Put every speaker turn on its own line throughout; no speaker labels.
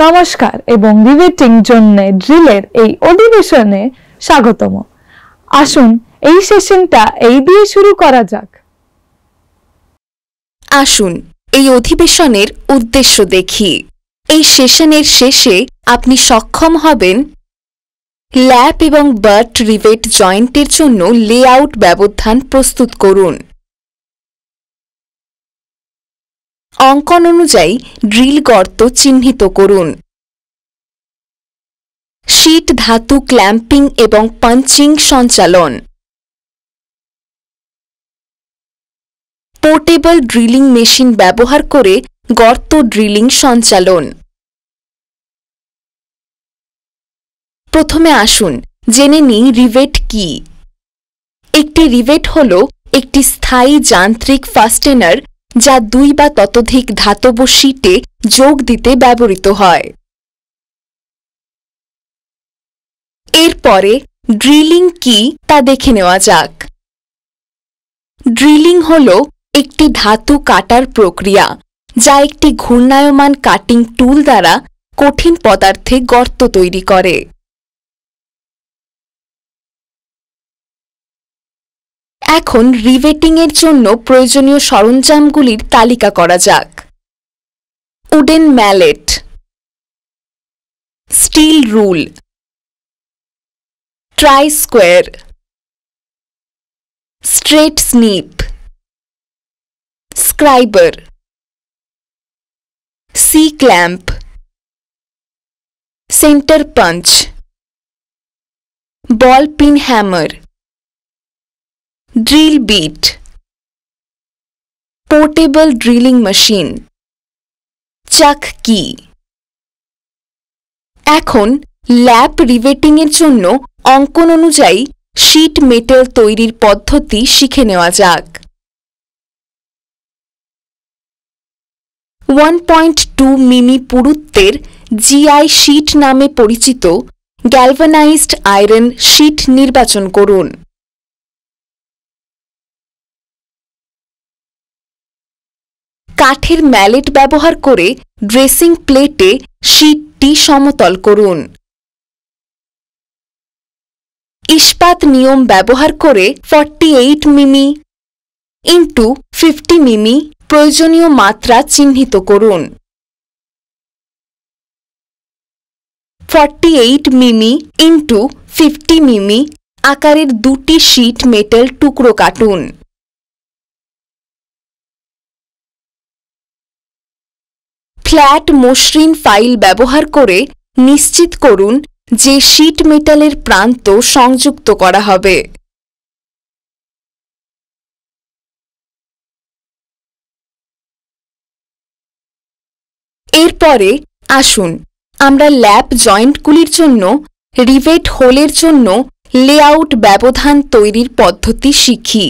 নমস্কার এবং রিভেটিং জন্য ড্রিলের এই অধিবেশনে স্বাগতম। আসুন এই সেশনটা এই দিয়ে শুরু করা যাক।
আসুন এই অধিবেশনের উদ্দেশ্য দেখি। এই সেশনের শেষে আপনি সক্ষম হবেন ল্যাপ এবং বাট রিভেট জয়েন্টের জন্য লেআউট ব্যবধান প্রস্তুত করুন। অঙ্কন অনুযায়ী ড্রিল গর্ত চিহ্নিত করুন। শীট ধাতু ক্ল্যাম্পিং এবং পাঞ্চিং সঞ্চালন। পোর্টেবল ড্রিলিং মেশিন ব্যবহার করে গর্ত ড্রিলিং সঞ্চালন। প্রথমে আসুন জেনে নিই রিভেট কি। একটি রিভেট হল একটি স্থায়ী যান্ত্রিক ফাস্টেনার যা দুই বা ততোধিক ধাতব শীটে যোগ দিতে ব্যবহৃত হয়। এরপরে ড্রিলিং কি তা দেখে নেওয়া যাক। ড্রিলিং হল একটি ধাতু কাটার প্রক্রিয়া যা একটি ঘূর্ণায়মান কাটিং টুল দ্বারা কঠিন পদার্থে গর্ত তৈরি করে। এখন রিভেটিংয়ের জন্য প্রয়োজনীয় সরঞ্জামগুলির তালিকা করা যাক। Wooden mallet, steel rule, try square, straight snip, scriber, C clamp, centre punch, ball pin hammer, drill bit, portable drilling machine, chuck key. এখন ল্যাপ রিভেটিংয়ের জন্য অঙ্কন অনুযায়ী শীট মেটাল তৈরির পদ্ধতি শিখে নেওয়া যাক। 1.2 মিমি পুরুত্বের জিআই শীট নামে পরিচিত গ্যালভানাইজড আয়রন শীট নির্বাচন করুন। কাঠের ম্যালেট ব্যবহার করে ড্রেসিং প্লেটে শীটটি সমতল করুন। ইস্পাত নিয়ম ব্যবহার করে 48 মিমি × 50 মিমি প্রয়োজনীয় মাত্রা চিহ্নিত করুন। 48 মিমি × 50 মিমি আকারের দুটি শীট মেটাল টুকরো কাটুন। ফ্ল্যাট মসৃণ ফাইল ব্যবহার করে নিশ্চিত করুন যে শীট মেটালের প্রান্ত সংযুক্ত করা হবে। এরপরে আসুন আমরা ল্যাপ জয়েন্টগুলির জন্য রিভেট হোলের জন্য লেআউট ব্যবধান তৈরির পদ্ধতি শিখি।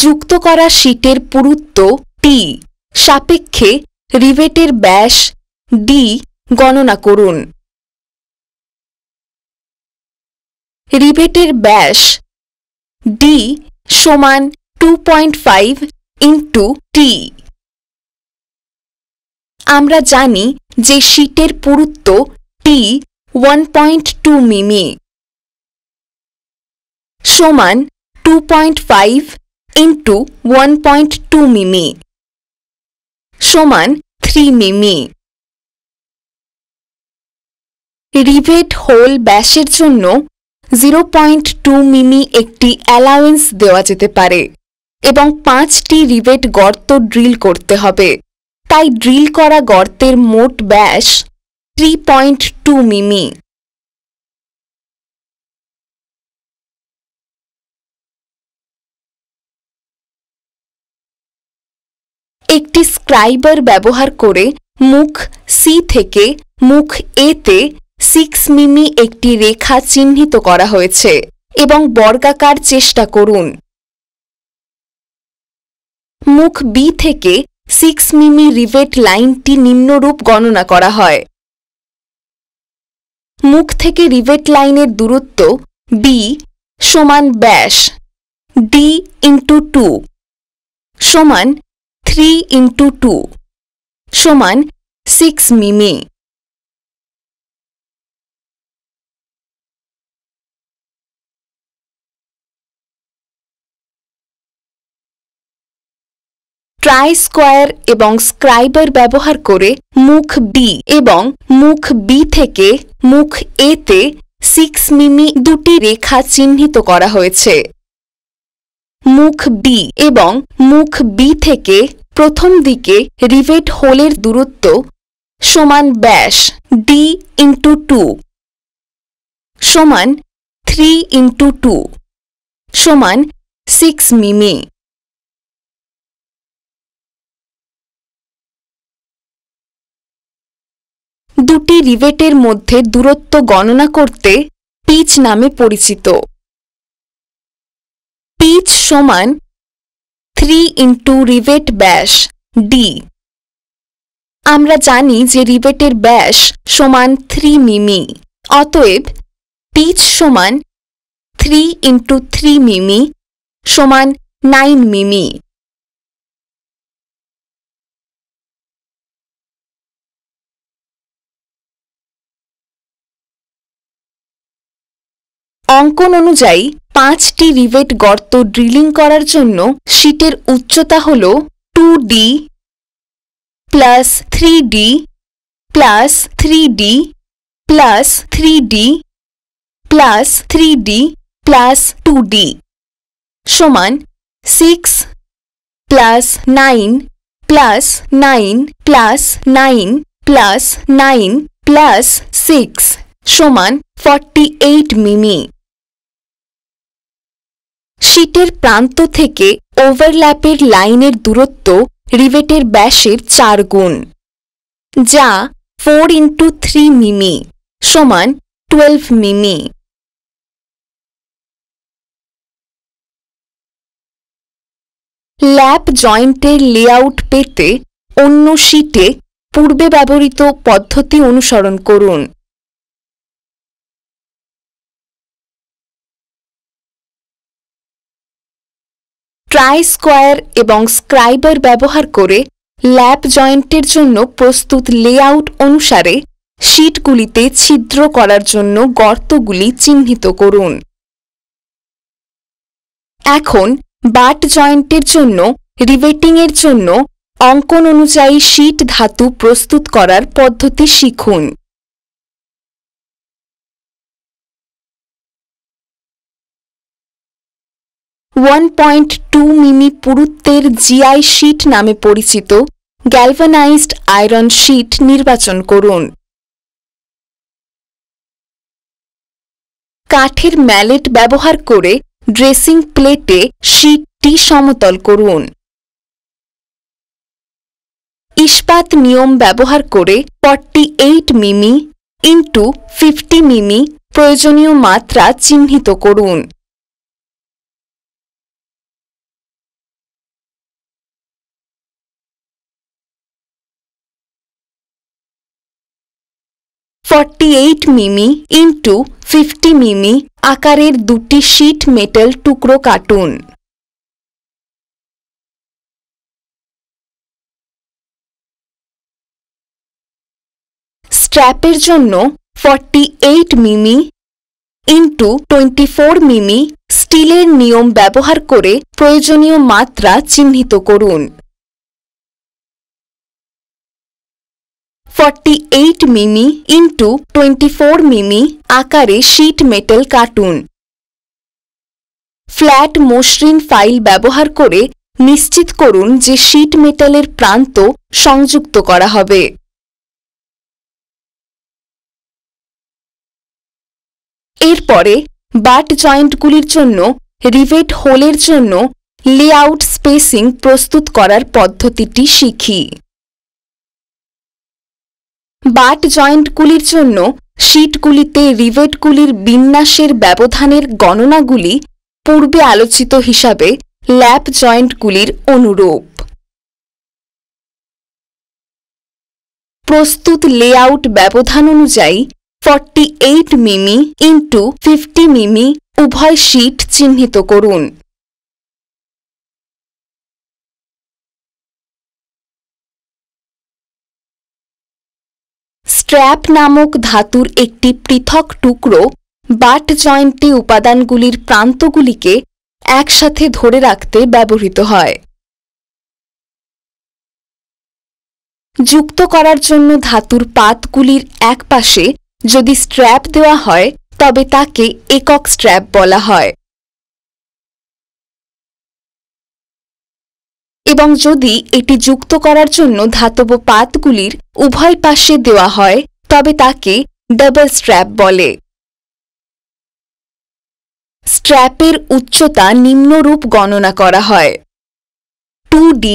যুক্ত করা শীটের পুরুত্ব টি সাপেক্ষে রিভেটের ব্যাস ডি গণনা করুন। রিভেটের ব্যাস ডি সমান 2.5 × টি। আমরা জানি যে শীটের পুরুত্ব টি 1.2 মিমি সমান 2.5 × 1.2 মিমি সমান 3 মিমি। রিভেট হোল ব্যাসের জন্য 0.2 মিমি একটি অ্যালাউন্স দেওয়া যেতে পারে এবং 5টি রিভেট গর্ত ড্রিল করতে হবে, তাই ড্রিল করা গর্তের মোট ব্যাস 3.2 মিমি। একটি স্ক্রাইবার ব্যবহার করে মুখ সি থেকে মুখ এ তে 6 মিমি একটি রেখা চিহ্নিত করা হয়েছে এবং বর্গাকার চেষ্টা করুন। মুখ বি থেকে 6 মিমি রিভেট লাইনটি নিম্নরূপ গণনা করা হয়। মুখ থেকে রিভেট লাইনের দূরত্ব বি সমান ব্যাস ডি × 2 সমান 3 × 2 সমান 6 মিমি। ট্রাই স্কোয়ার এবং স্ক্রাইবার ব্যবহার করে মুখ বি এবং মুখ বি থেকে মুখ এ তে 6 মিমি দুটি রেখা চিহ্নিত করা হয়েছে। মুখ বি এবং মুখ বি থেকে প্রথম দিকে রিভেট হোলের দূরত্ব সমান ব্যাস ডি ইন্টু 2 সমান 3 ইন্টু 2 সমান 6 মিমি। দুটি রিভেটের মধ্যে দূরত্ব গণনা করতে পিচ নামে পরিচিত। পিচ সমান 3 ইন্টু রিভেট ব্যাস ডি। আমরা জানি যে রিভেটের ব্যাস সমান 3 মিমি, অতএব পিচ সমান 3 ইন্টু 3 মিমি সমান 9 মিমি। অঙ্কন অনুযায়ী 5টি রিভেট গর্ত ড্রিলিং করার জন্য শীটের উচ্চতা হল 2d plus 3d plus 3d plus 3d plus 3d plus 2d সমান 6 plus 9 plus 9 plus 9 plus 9 plus 6 সমান 48 মিমি। শীটের প্রান্ত থেকে ওভারল্যাপের লাইনের দূরত্ব রিভেটের ব্যাসের 4 গুণ, যা 4 ইন্টু 3 মিমি সমান 12 মিমি। ল্যাপ জয়েন্টের লেআউট পেতে অন্য শীটে পূর্বে ব্যবহৃত পদ্ধতি অনুসরণ করুন। ট্রাই স্কোয়ার এবং স্ক্রাইবার ব্যবহার করে ল্যাপ জয়েন্টের জন্য প্রস্তুত লেআউট অনুসারে শীটগুলিতে ছিদ্র করার জন্য গর্তগুলি চিহ্নিত করুন। এখন বাট জয়েন্টের জন্য রিভেটিংয়ের জন্য অঙ্কন অনুযায়ী শীট ধাতু প্রস্তুত করার পদ্ধতি শিখুন। .2 মিমি পুরুত্বের জিআই শীট নামে পরিচিত গ্যালভানাইজড আয়রন শীট নির্বাচন করুন। কাঠের ম্যালেট ব্যবহার করে ড্রেসিং প্লেটে শীটটি সমতল করুন। ইস্পাত নিয়ম ব্যবহার করে 48 মিমি ইন্টু 50 মিমি প্রয়োজনীয় মাত্রা চিহ্নিত করুন। মিমি ইন্টু 50 মিমি আকারের দুটি শীট মেটাল টুকরো কাটুন। স্ট্র্যাপের জন্য 48 মিমি ইন্টু 24 মিমি স্টিলের নিয়ম ব্যবহার করে প্রয়োজনীয় মাত্রা চিহ্নিত করুন। 48 মিমি ইন্টু 24 মিমি আকারে শীট মেটাল কাটুন। ফ্ল্যাট মসৃণ ফাইল ব্যবহার করে নিশ্চিত করুন যে শীট মেটালের প্রান্ত সংযুক্ত করা হবে। এরপরে বাট জয়েন্টগুলির জন্য রিভেট হোলের জন্য লেআউট স্পেসিং প্রস্তুত করার পদ্ধতিটি শিখি। বাট জয়েন্টগুলির জন্য শীটগুলিতে রিভেটগুলির বিন্যাসের ব্যবধানের গণনাগুলি পূর্বে আলোচিত হিসাবে ল্যাপ জয়েন্টগুলির অনুরূপ। প্রস্তুত লেআউট ব্যবধান অনুযায়ী 48 মিমি ইন্টু 50 মিমি উভয় শীট চিহ্নিত করুন। স্ট্র্যাপ নামক ধাতুর একটি পৃথক টুকরো বাট জয়েন্টে উপাদানগুলির প্রান্তগুলিকে একসাথে ধরে রাখতে ব্যবহৃত হয়। যুক্ত করার জন্য ধাতুর পাতগুলির একপাশে যদি স্ট্র্যাপ দেওয়া হয় তবে তাকে একক স্ট্র্যাপ বলা হয়, এবং যদি এটি যুক্ত করার জন্য ধাতব পাতগুলির উভয় পাশে দেওয়া হয় তবে তাকে ডাবল স্ট্র্যাপ বলে। স্ট্র্যাপের উচ্চতা নিম্নরূপ গণনা করা হয়: 2d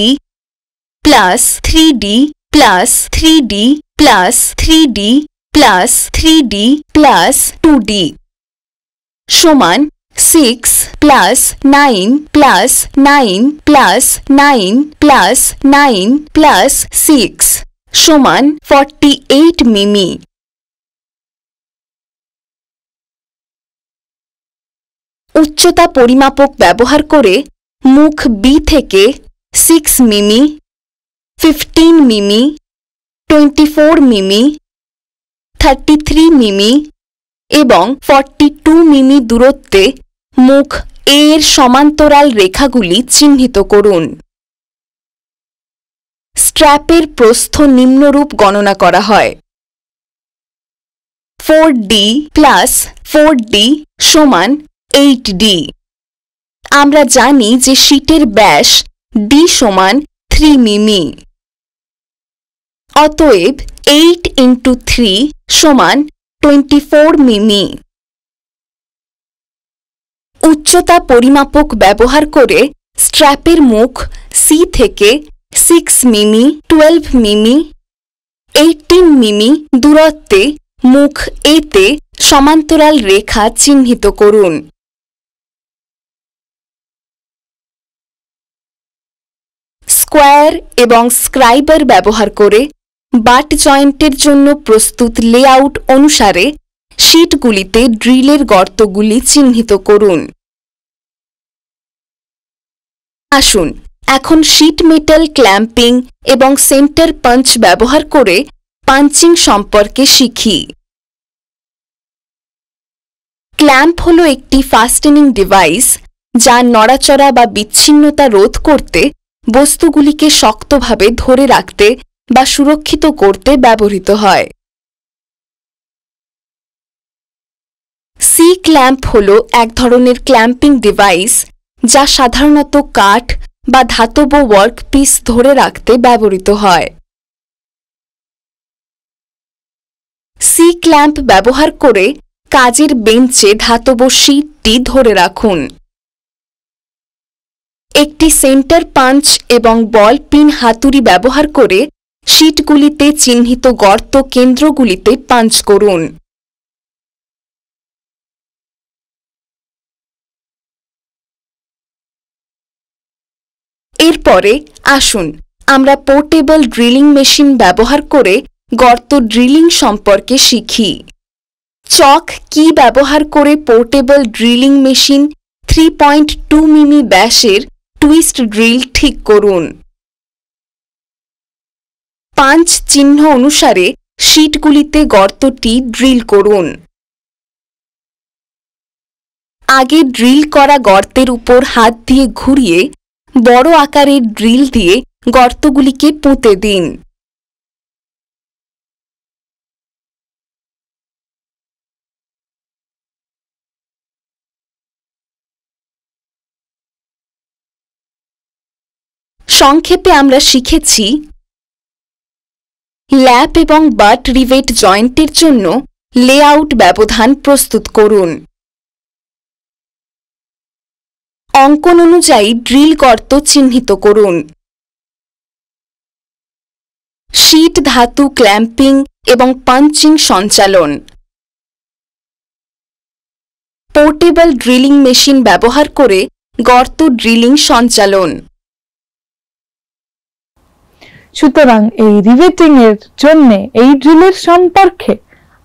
plus 3d plus 3d plus 3d plus 3d plus 2d সমান 6 plus 9 plus 9 plus 9 plus 9 plus 6 সমান 48 মিমি। উচ্চতা পরিমাপক ব্যবহার করে মুখ বি থেকে 6 মিমি, 15 মিমি, 24 মিমি, 33 মিমি এবং 42 মিমি দূরত্বে মুখ এ এর সমান্তরাল রেখাগুলি চিহ্নিত করুন। স্ট্র্যাপের প্রস্থ নিম্নরূপ গণনা করা হয়: 4d প্লাস 4d সমান 8d। আমরা জানি যে শীটের ব্যাস d সমান 3 মিমি। অতএব 8 × 3 সমান 24 মিমি। উচ্চতা পরিমাপক ব্যবহার করে স্ট্র্যাপের মুখ সি থেকে 6 মিমি, 12 মিমি, 18 মিমি দূরত্বে মুখ এতে সমান্তরাল রেখা চিহ্নিত করুন। স্কোয়ার এবং স্ক্রাইবার ব্যবহার করে বাট জয়েন্টের জন্য প্রস্তুত লেআউট অনুসারে শীটগুলিতে ড্রিলের গর্তগুলি চিহ্নিত করুন। আসুন এখন শীট মেটাল ক্ল্যাম্পিং এবং সেন্টার পাঞ্চ ব্যবহার করে পাঞ্চিং সম্পর্কে শিখি। ক্ল্যাম্প হল একটি ফাস্টেনিং ডিভাইস যা নড়াচড়া বা বিচ্ছিন্নতা রোধ করতে, বস্তুগুলিকে শক্তভাবে ধরে রাখতে বা সুরক্ষিত করতে ব্যবহৃত হয়। সি ক্ল্যাম্প হল এক ধরনের ক্ল্যাম্পিং ডিভাইস যা সাধারণত কাঠ বা ধাতব ওয়ার্কপিস ধরে রাখতে ব্যবহৃত হয়। সি ক্ল্যাম্প ব্যবহার করে কাজের বেঞ্চে ধাতব শীটটি ধরে রাখুন। একটি সেন্টার পাঞ্চ এবং বল পিন হাতুড়ি ব্যবহার করে শীটগুলিতে চিহ্নিত গর্ত কেন্দ্রগুলিতে পাঞ্চ করুন। এরপরে আসুন আমরা পোর্টেবল ড্রিলিং মেশিন ব্যবহার করে গর্ত ড্রিলিং সম্পর্কে শিখি। চক কি ব্যবহার করে পোর্টেবল ড্রিলিং মেশিন 3.2 মিমি ব্যাসের টুইস্ট ড্রিল ঠিক করুন। পাঞ্চ চিহ্ন অনুসারে শীটগুলিতে গর্তটি ড্রিল করুন। আগে ড্রিল করা গর্তের উপর হাত দিয়ে ঘুরিয়ে বড় আকারের ড্রিল দিয়ে গর্তগুলিকে পুঁতে দিন। সংক্ষেপে আমরা শিখেছি: ল্যাপ এবং বাট রিভেট জয়েন্টের জন্য লেআউট ব্যবধান প্রস্তুত করুন। অঙ্কন অনুযায়ী ড্রিল গর্ত চিহ্নিত করুন। শীট ধাতু ক্ল্যাম্পিং এবং পাঞ্চিং সঞ্চালন। পোর্টেবল ড্রিলিং মেশিন ব্যবহার করে গর্ত ড্রিলিং সঞ্চালন।
সুতরাং এই রিভেটিং এর জন্য এই ড্রিলের সম্পর্কে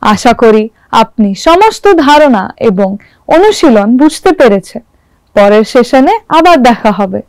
আশা করি আপনি সমস্ত ধারণা এবং অনুশীলন বুঝতে পেরেছেন। পরের সেশনে আবার দেখা হবে।